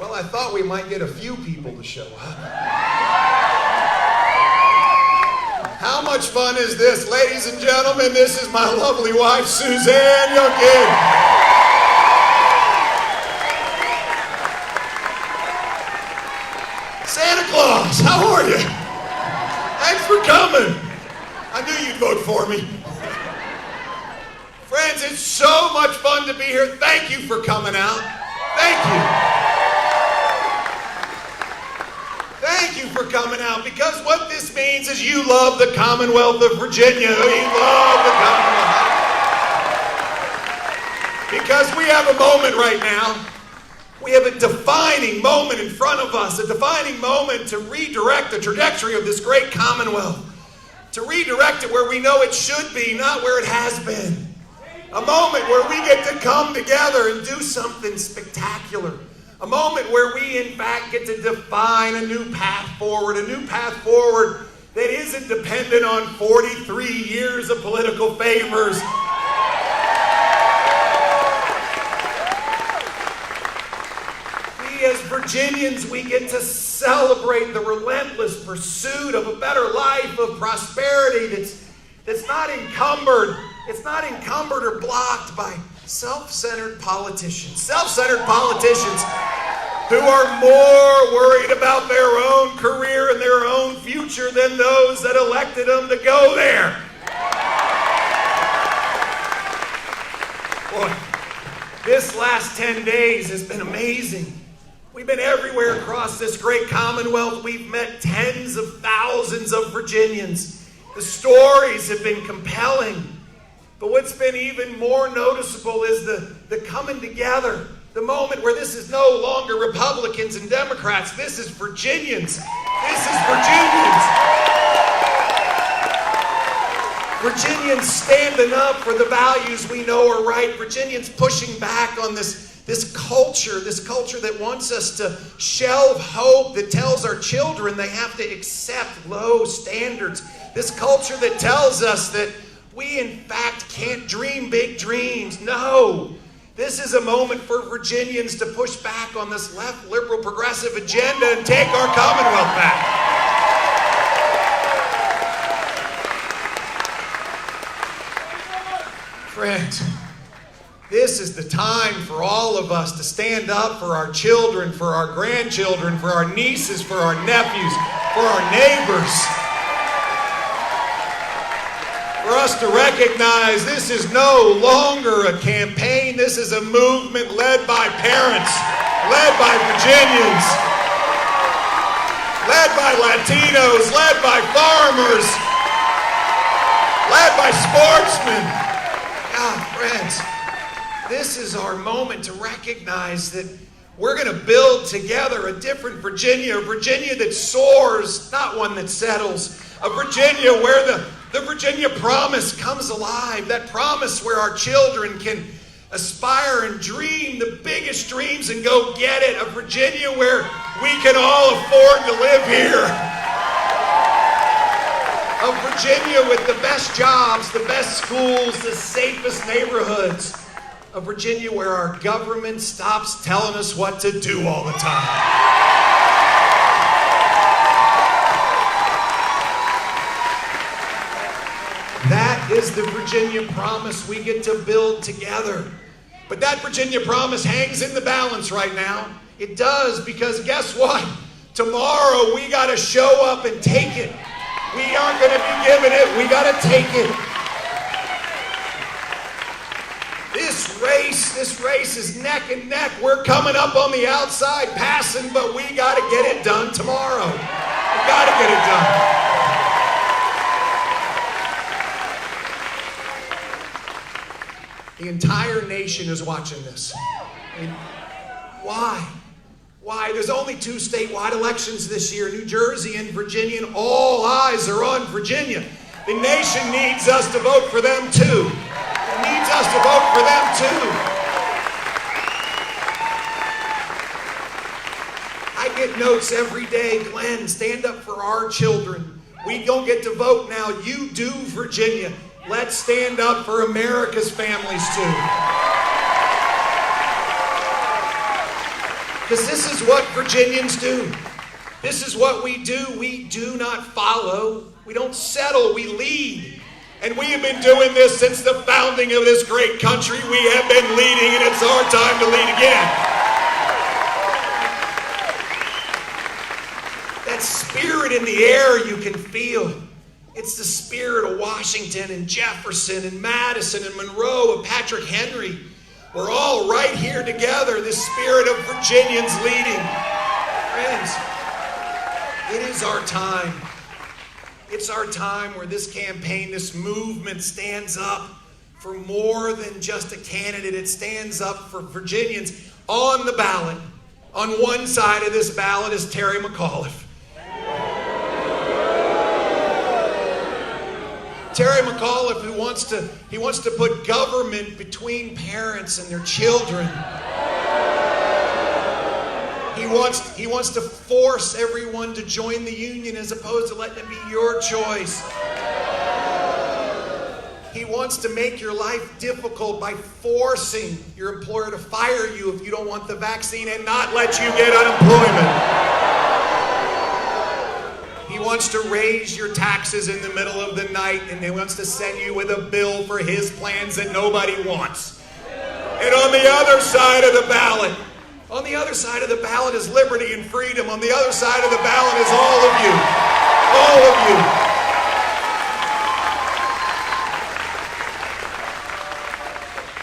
Well, I thought we might get a few people to show up. How much fun is this? Ladies and gentlemen, this is my lovely wife, Suzanne Youngkin. Santa Claus, how are you? Thanks for coming. I knew you'd vote for me. Friends, it's so much fun to be here. Thank you for coming out. Thank you. Thank you for coming out, because what this means is you love the Commonwealth of Virginia. You love the Commonwealth. Because we have a moment right now. We have a defining moment in front of us, a defining moment to redirect the trajectory of this great Commonwealth. To redirect it where we know it should be, not where it has been. A moment where we get to come together and do something spectacular. A moment where we, in fact, get to define a new path forward that isn't dependent on 43 years of political favors. We, as Virginians, we get to celebrate the relentless pursuit of a better life, of prosperity that's not encumbered. It's not encumbered or blocked by self-centered politicians. Self-centered politicians who are more worried about their own career and their own future than those that elected them to go there. Boy, this last 10 days has been amazing. We've been everywhere across this great Commonwealth. We've met tens of thousands of Virginians. The stories have been compelling. But what's been even more noticeable is the coming together. The moment where this is no longer Republicans and Democrats. This is Virginians. This is Virginians. Virginians standing up for the values we know are right. Virginians pushing back on this culture that wants us to shelve hope, that tells our children they have to accept low standards. This culture that tells us that we, in fact, can't dream big dreams. No. This is a moment for Virginians to push back on this left, liberal, progressive agenda and take our Commonwealth back. Friends, this is the time for all of us to stand up for our children, for our grandchildren, for our nieces, for our nephews, for our neighbors. For us to recognize this is no longer a campaign. This is a movement led by parents, led by Virginians, led by Latinos, led by farmers, led by sportsmen. Friends, this is our moment to recognize that we're going to build together a different Virginia, a Virginia that soars, not one that settles, a Virginia where the Virginia promise comes alive, that promise where our children can aspire and dream the biggest dreams and go get it, a Virginia where we can all afford to live here, a Virginia with the best jobs, the best schools, the safest neighborhoods, a Virginia where our government stops telling us what to do all the time. That is the Virginia promise we get to build together. But that Virginia promise hangs in the balance right now. It does, because guess what? Tomorrow we got to show up and take it. We aren't going to be given it. We got to take it. This race is neck and neck. We're coming up on the outside, passing, but we got to get it done tomorrow. We got to get it done. The entire nation is watching this. And why? Why? There's only 2 statewide elections this year, New Jersey and Virginia, and all eyes are on Virginia. The nation needs us to vote for them too. It needs us to vote for them too. I get notes every day, Glenn, stand up for our children. We don't get to vote now. You do, Virginia. Let's stand up for America's families too. Because this is what Virginians do. This is what we do. We do not follow. We don't settle. We lead. And we have been doing this since the founding of this great country. We have been leading, and it's our time to lead again. That spirit in the air you can feel. It's the spirit of Washington and Jefferson and Madison and Monroe and Patrick Henry. We're all right here together. The spirit of Virginians leading. Friends, it is our time. It's our time where this campaign, this movement stands up for more than just a candidate. It stands up for Virginians on the ballot. On one side of this ballot is Terry McAuliffe. Terry McAuliffe, who wants to put government between parents and their children. He wants to force everyone to join the union as opposed to letting it be your choice. He wants to make your life difficult by forcing your employer to fire you if you don't want the vaccine and not let you get unemployment. He wants to raise your taxes in the middle of the night, and he wants to send you with a bill for his plans that nobody wants. And on the other side of the ballot, is liberty and freedom. On the other side of the ballot is all of you. All of you.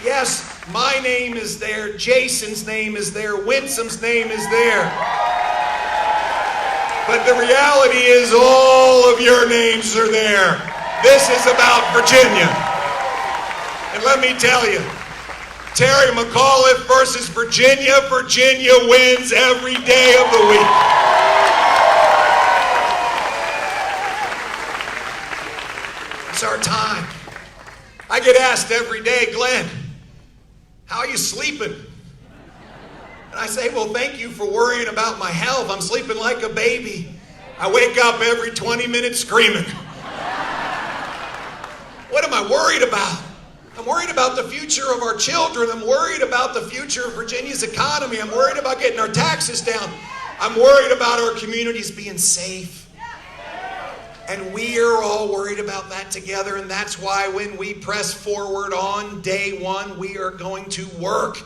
Yes, my name is there. Jason's name is there. Winsome's name is there. But the reality is all of your names are there. This is about Virginia. And let me tell you, Terry McAuliffe versus Virginia. Virginia wins every day of the week. It's our time. I get asked every day, Glenn, how are you sleeping? And I say, well, thank you for worrying about my health. I'm sleeping like a baby. I wake up every 20 minutes screaming. What am I worried about? I'm worried about the future of our children. I'm worried about the future of Virginia's economy. I'm worried about getting our taxes down. I'm worried about our communities being safe. And we are all worried about that together. And that's why when we press forward on day one, we are going to work.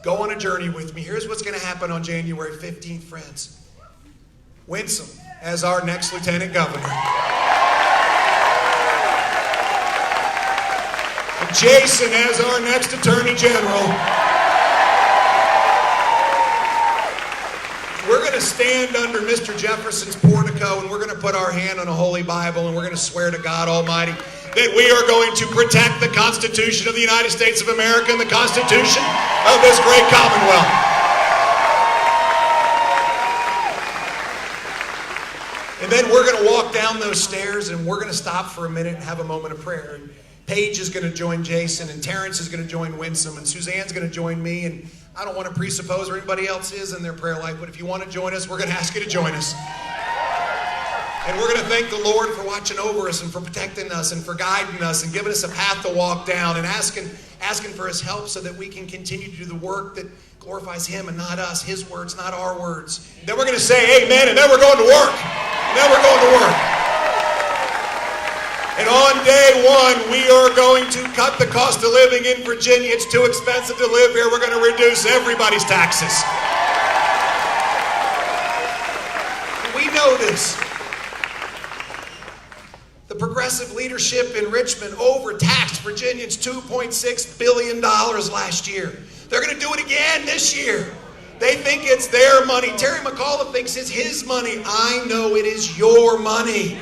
Go on a journey with me. Here's what's going to happen on January 15th, friends. Winsome as our next lieutenant governor. And Jason as our next attorney general. We're going to stand under Mr. Jefferson's portico, and we're going to put our hand on a holy Bible, and we're going to swear to God Almighty that we are going to protect the Constitution of the United States of America and the Constitution of this great Commonwealth. And then we're going to walk down those stairs, and we're going to stop for a minute and have a moment of prayer. And Paige is going to join Jason, and Terrence is going to join Winsome, and Suzanne's going to join me. And I don't want to presuppose where anybody else is in their prayer life, but if you want to join us, we're going to ask you to join us. And we're going to thank the Lord for watching over us and for protecting us and for guiding us and giving us a path to walk down and asking for his help so that we can continue to do the work that glorifies him and not us, his words, not our words. Then we're going to say amen, and then we're going to work. And then we're going to work. And on day one, we are going to cut the cost of living in Virginia. It's too expensive to live here. We're going to reduce everybody's taxes. We know this. The progressive leadership in Richmond overtaxed Virginians $2.6 billion last year. They're going to do it again this year. They think it's their money. Terry McAuliffe thinks it's his money. I know it is your money.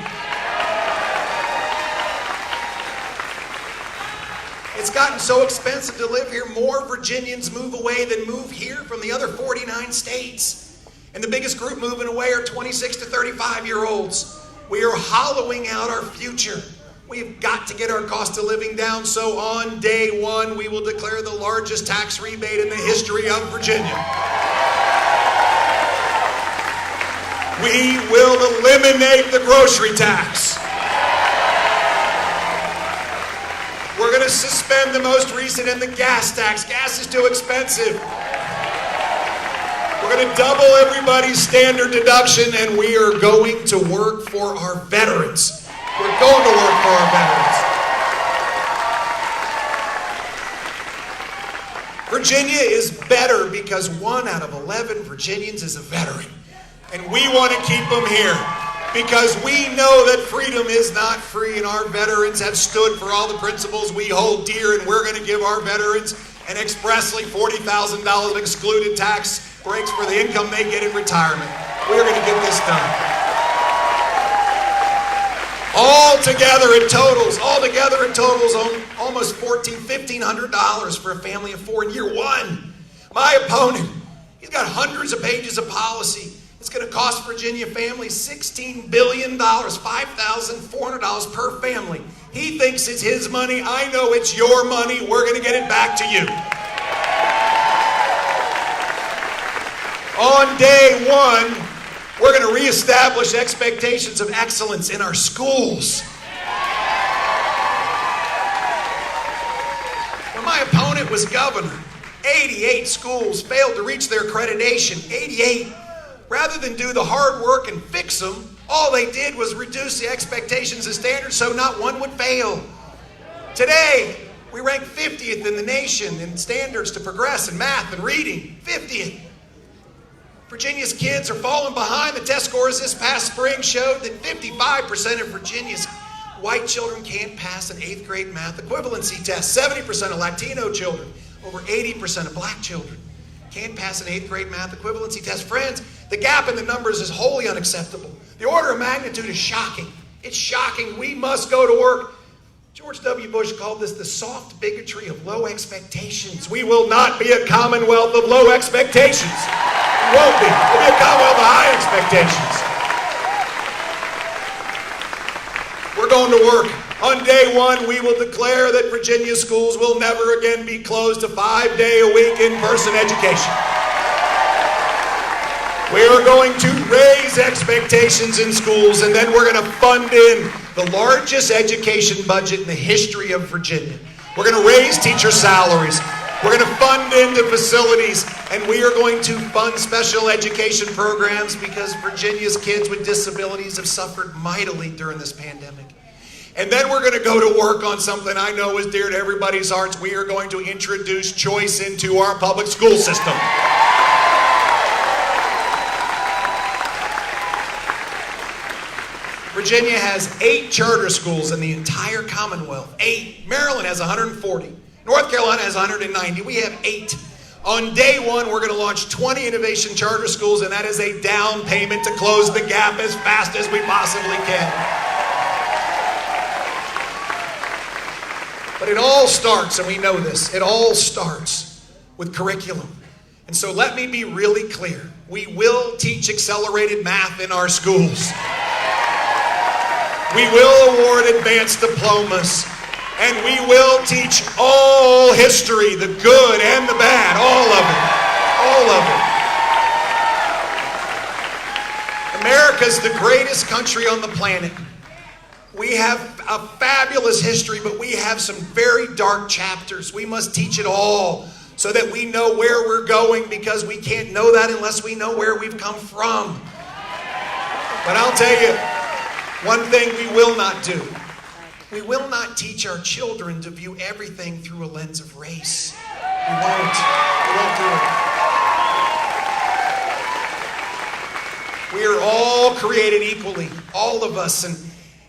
It's gotten so expensive to live here, more Virginians move away than move here from the other 49 states. And the biggest group moving away are 26 to 35-year-olds. We are hollowing out our future. We've got to get our cost of living down, so on day one, we will declare the largest tax rebate in the history of Virginia. We will eliminate the grocery tax. We're going to suspend the most recent and the gas tax. Gas is too expensive. We're We're going to double everybody's standard deduction, and we are going to work for our veterans. We're going to work for our veterans. Virginia is better because 1 out of 11 Virginians is a veteran. And we want to keep them here because we know that freedom is not free, and our veterans have stood for all the principles we hold dear, and we're going to give our veterans an expressly $40,000 excluded tax breaks for the income they get in retirement. We're going to get this done. All together it totals almost $1,500 for a family of 4 in year one. My opponent, he's got hundreds of pages of policy. It's going to cost Virginia families $16 billion, $5,400 per family. He thinks it's his money. I know it's your money. We're going to get it back to you. On day one, we're going to reestablish expectations of excellence in our schools. When my opponent was governor, 88 schools failed to reach their accreditation. 88. Rather than do the hard work and fix them, all they did was reduce the expectations and standards so not one would fail. Today, we rank 50th in the nation in standards to progress in math and reading. 50th. Virginia's kids are falling behind. The test scores this past spring showed that 55% of Virginia's white children can't pass an 8th grade math equivalency test. 70% of Latino children, over 80% of black children can't pass an 8th grade math equivalency test. Friends, the gap in the numbers is wholly unacceptable. The order of magnitude is shocking. It's shocking. We must go to work. George W. Bush called this the soft bigotry of low expectations. We will not be a commonwealth of low expectations. We won't be. We'll be a commonwealth of high expectations. We're going to work. On day one, we will declare that Virginia schools will never again be closed to 5-day-a-week in-person education. We are going to raise expectations in schools, and then we're going to fund in the largest education budget in the history of Virginia. We're going to raise teacher salaries. We're going to fund into facilities, and we are going to fund special education programs because Virginia's kids with disabilities have suffered mightily during this pandemic. And then we're going to go to work on something I know is dear to everybody's hearts. We are going to introduce choice into our public school system. Virginia has 8 charter schools in the entire Commonwealth. 8. Maryland has 140. North Carolina has 190. We have 8. On day one, we're going to launch 20 innovation charter schools, and that is a down payment to close the gap as fast as we possibly can. But it all starts, and we know this, it all starts with curriculum. And so let me be really clear. We will teach accelerated math in our schools. We will award advanced diplomas. And we will teach all history, the good and the bad, all of it. All of it. America's the greatest country on the planet. We have a fabulous history, but we have some very dark chapters. We must teach it all so that we know where we're going, because we can't know that unless we know where we've come from. But I'll tell you, one thing we will not do. We will not teach our children to view everything through a lens of race. We won't. We won't do it. We are all created equally, all of us.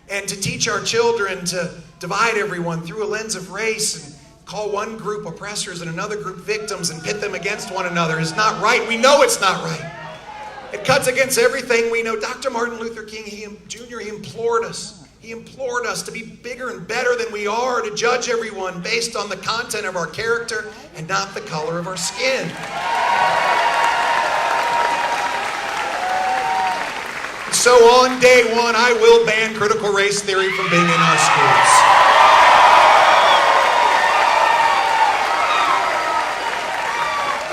And to teach our children to divide everyone through a lens of race and call one group oppressors and another group victims and pit them against one another is not right. We know it's not right. It cuts against everything we know. Dr. Martin Luther King Jr., he implored us. He implored us to be bigger and better than we are, to judge everyone based on the content of our character and not the color of our skin. So on day one, I will ban critical race theory from being in our schools.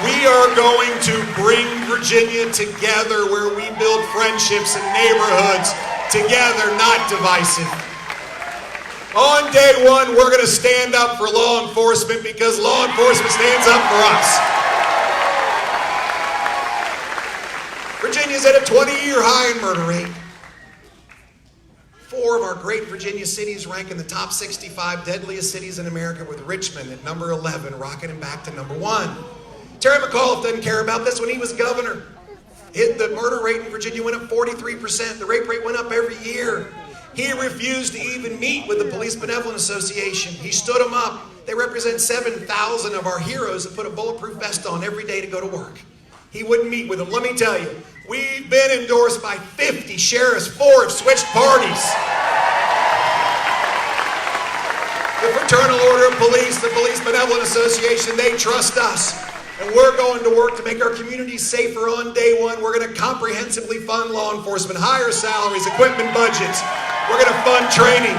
We are going to bring Virginia together, where we build friendships and neighborhoods together, not divisive. On day one, we're going to stand up for law enforcement because law enforcement stands up for us. Virginia's at a 20-year high in murder rate. 4 of our great Virginia cities rank in the top 65 deadliest cities in America, with Richmond at number 11, rocketing back to number 1. Terry McAuliffe doesn't care about this. When he was governor, the murder rate in Virginia went up 43%. The rape rate went up every year. He refused to even meet with the Police Benevolent Association. He stood them up. They represent 7,000 of our heroes that put a bulletproof vest on every day to go to work. He wouldn't meet with them. Let me tell you, we've been endorsed by 50 sheriffs. 4 have switched parties. The Fraternal Order of Police, the Police Benevolent Association, they trust us. And we're going to work to make our communities safer on day one. We're going to comprehensively fund law enforcement, higher salaries, equipment budgets. We're going to fund training.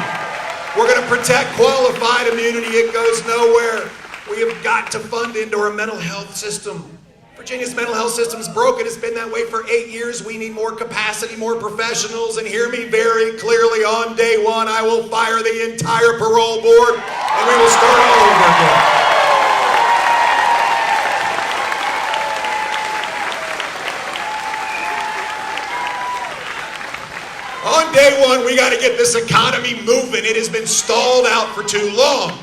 We're going to protect qualified immunity. It goes nowhere. We have got to fund into our mental health system. Virginia's mental health system is broken. It's been that way for 8 years. We need more capacity, more professionals. And hear me very clearly, on day one, I will fire the entire parole board and we will start all over again. On day one, we got to get this economy moving. It has been stalled out for too long.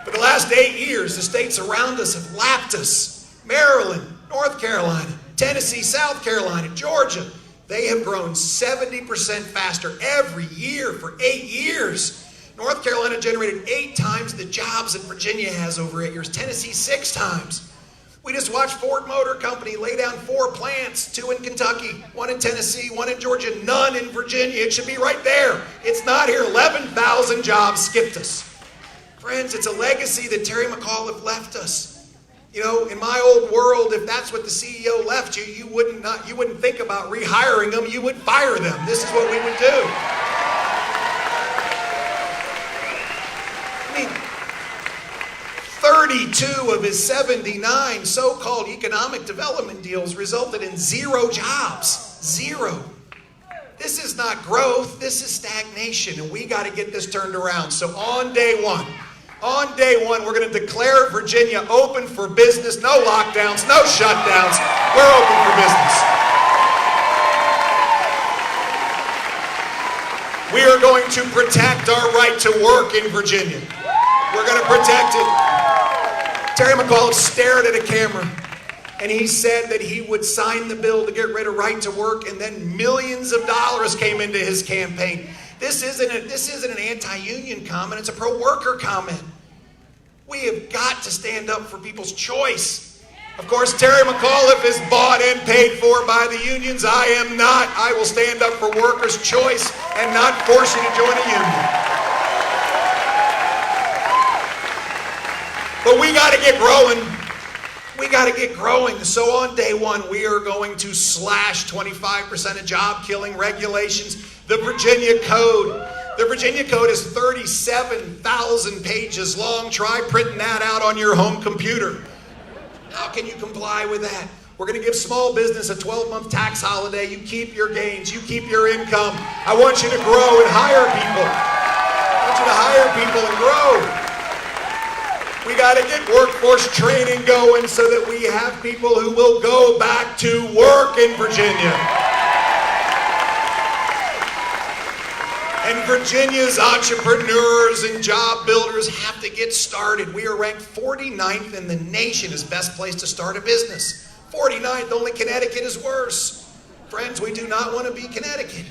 For the last 8 years, the states around us have lapped us. Maryland, North Carolina, Tennessee, South Carolina, Georgia. They have grown 70% faster every year for 8 years. North Carolina generated 8 times the jobs that Virginia has over 8 years. Tennessee, 6 times. We just watched Ford Motor Company lay down 4 plants, 2 in Kentucky, 1 in Tennessee, 1 in Georgia, none in Virginia. It should be right there. It's not here. 11,000 jobs skipped us. Friends, it's a legacy that Terry McAuliffe left us. You know, in my old world, if that's what the CEO left you, you wouldn't think about rehiring them. You would fire them. This is what we would do. I mean, 32 of his 79 so-called economic development deals resulted in 0 jobs. 0. This is not growth. This is stagnation, and we got to get this turned around. So on day one, we're going to declare Virginia open for business. No lockdowns, no shutdowns. We're open for business. We are going to protect our right to work in Virginia. We're going to protect it. Terry McAuliffe stared at a camera and he said that he would sign the bill to get rid of right to work, and then millions of dollars came into his campaign. This isn't an anti-union comment, it's a pro-worker comment. We have got to stand up for people's choice. Of course, Terry McAuliffe is bought and paid for by the unions. I am not. I will stand up for workers' choice and not force you to join a union. But we got to get growing. We got to get growing. So on day one, we are going to slash 25% of job-killing regulations. The Virginia Code. The Virginia Code is 37,000 pages long. Try printing that out on your home computer. How can you comply with that? We're going to give small business a 12-month tax holiday. You keep your gains. You keep your income. I want you to grow and hire people. I want you to hire people and grow. We got to get workforce training going so that we have people who will go back to work in Virginia. And Virginia's entrepreneurs and job builders have to get started. We are ranked 49th in the nation as best place to start a business. 49th, only Connecticut is worse. Friends, we do not want to be Connecticut.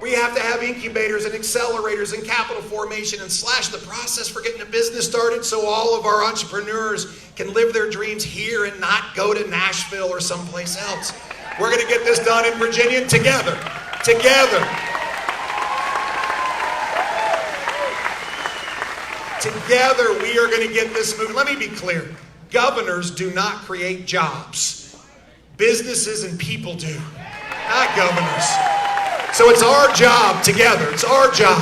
We have to have incubators and accelerators and capital formation and slash the process for getting a business started so all of our entrepreneurs can live their dreams here and not go to Nashville or someplace else. We're going to get this done in Virginia together. Together. Together, we are going to get this moving. Let me be clear. Governors do not create jobs. Businesses and people do, not governors. So it's our job together. It's our job.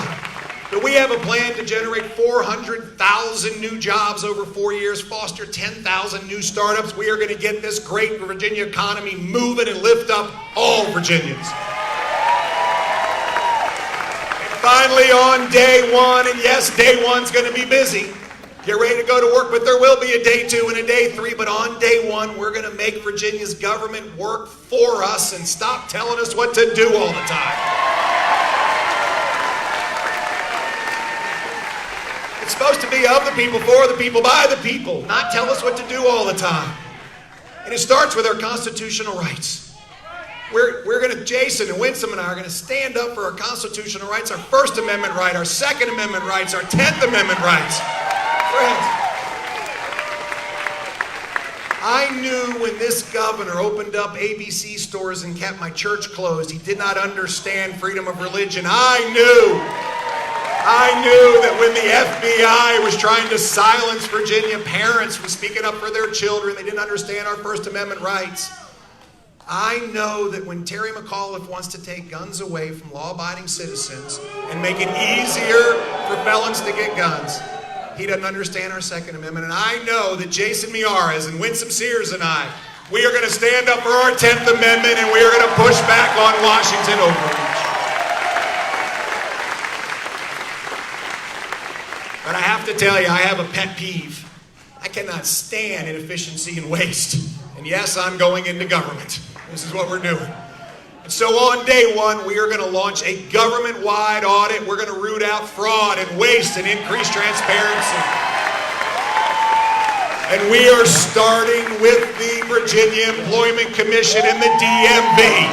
But we have a plan to generate 400,000 new jobs over 4 years, foster 10,000 new startups. We are going to get this great Virginia economy moving and lift up all Virginians. Finally, on day one, and yes, day one's going to be busy. Get ready to go to work, but there will be a day 2 and a day 3. But on day 1, we're going to make Virginia's government work for us and stop telling us what to do all the time. It's supposed to be of the people, for the people, by the people, not tell us what to do all the time. And it starts with our constitutional rights. We're going to, Jason and Winsome and I are going to stand up for our constitutional rights, our First Amendment right, our Second Amendment rights, our 10th Amendment rights. Friends, I knew when this governor opened up ABC stores and kept my church closed, he did not understand freedom of religion. I knew that when the FBI was trying to silence Virginia parents from speaking up for their children, they didn't understand our First Amendment rights. I know that when Terry McAuliffe wants to take guns away from law-abiding citizens and make it easier for felons to get guns, he doesn't understand our Second Amendment. And I know that Jason Miares and Winsome Sears and I, we are going to stand up for our 10th Amendment, and we are going to push back on Washington overreach. But I have to tell you, I have a pet peeve. I cannot stand inefficiency and waste. And yes, I'm going into government. This is what we're doing. And so on day 1, we are going to launch a government-wide audit. We're going to root out fraud and waste and increase transparency. And we are starting with the Virginia Employment Commission and the DMV.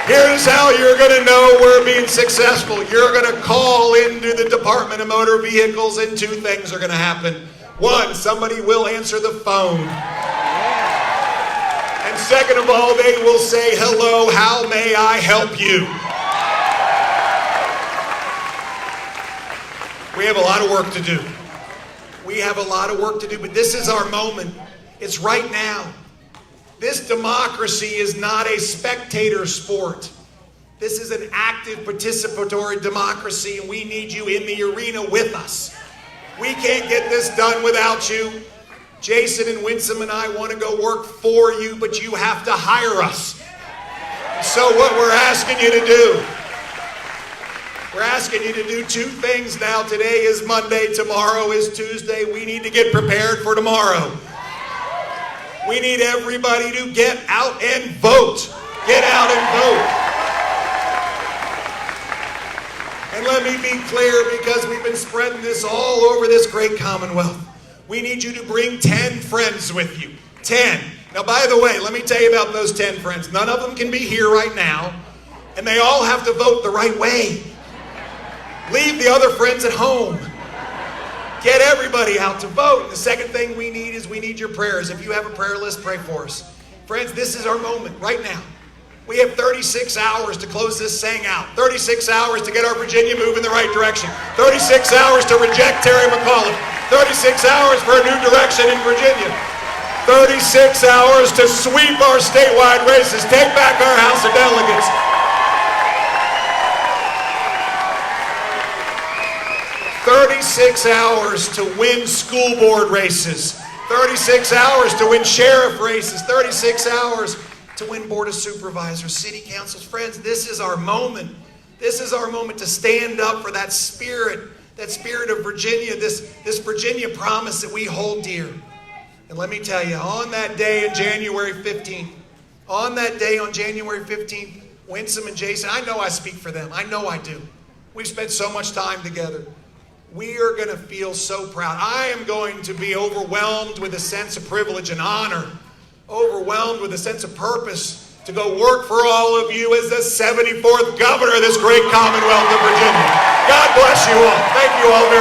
Here's how you're going to know we're being successful. You're going to call into the Department of Motor Vehicles, and 2 things are going to happen. 1, somebody will answer the phone. And second of all, they will say, "Hello, how may I help you?" We have a lot of work to do. We have a lot of work to do, but this is our moment. It's right now. This democracy is not a spectator sport. This is an active participatory democracy, and we need you in the arena with us. We can't get this done without you. Jason and Winsome and I want to go work for you, but you have to hire us. So what we're asking you to do, we're asking you to do 2 things now. Today is Monday, tomorrow is Tuesday. We need to get prepared for tomorrow. We need everybody to get out and vote. Get out and vote. And let me be clear, because we've been spreading this all over this great Commonwealth. We need you to bring 10 friends with you. 10. Now, by the way, let me tell you about those 10 friends. None of them can be here right now, and they all have to vote the right way. Leave the other friends at home. Get everybody out to vote. The second thing we need is we need your prayers. If you have a prayer list, pray for us. Friends, this is our moment right now. We have 36 hours to close this thing out. 36 hours to get our Virginia moving in the right direction. 36 hours to reject Terry McAuliffe. 36 hours for a new direction in Virginia. 36 hours to sweep our statewide races, take back our House of Delegates. 36 hours to win school board races. 36 hours to win sheriff races. 36 hours to win Board of Supervisors, City Councils. Friends, this is our moment. This is our moment to stand up for that spirit of Virginia, this Virginia promise that we hold dear. And let me tell you, on that day on January 15th, Winsome and Jason, I know I speak for them. I know I do. We've spent so much time together. We are going to feel so proud. I am going to be overwhelmed with a sense of privilege and honor, overwhelmed with a sense of purpose to go work for all of you as the 74th governor of this great Commonwealth of Virginia. God bless you all. Thank you all very much.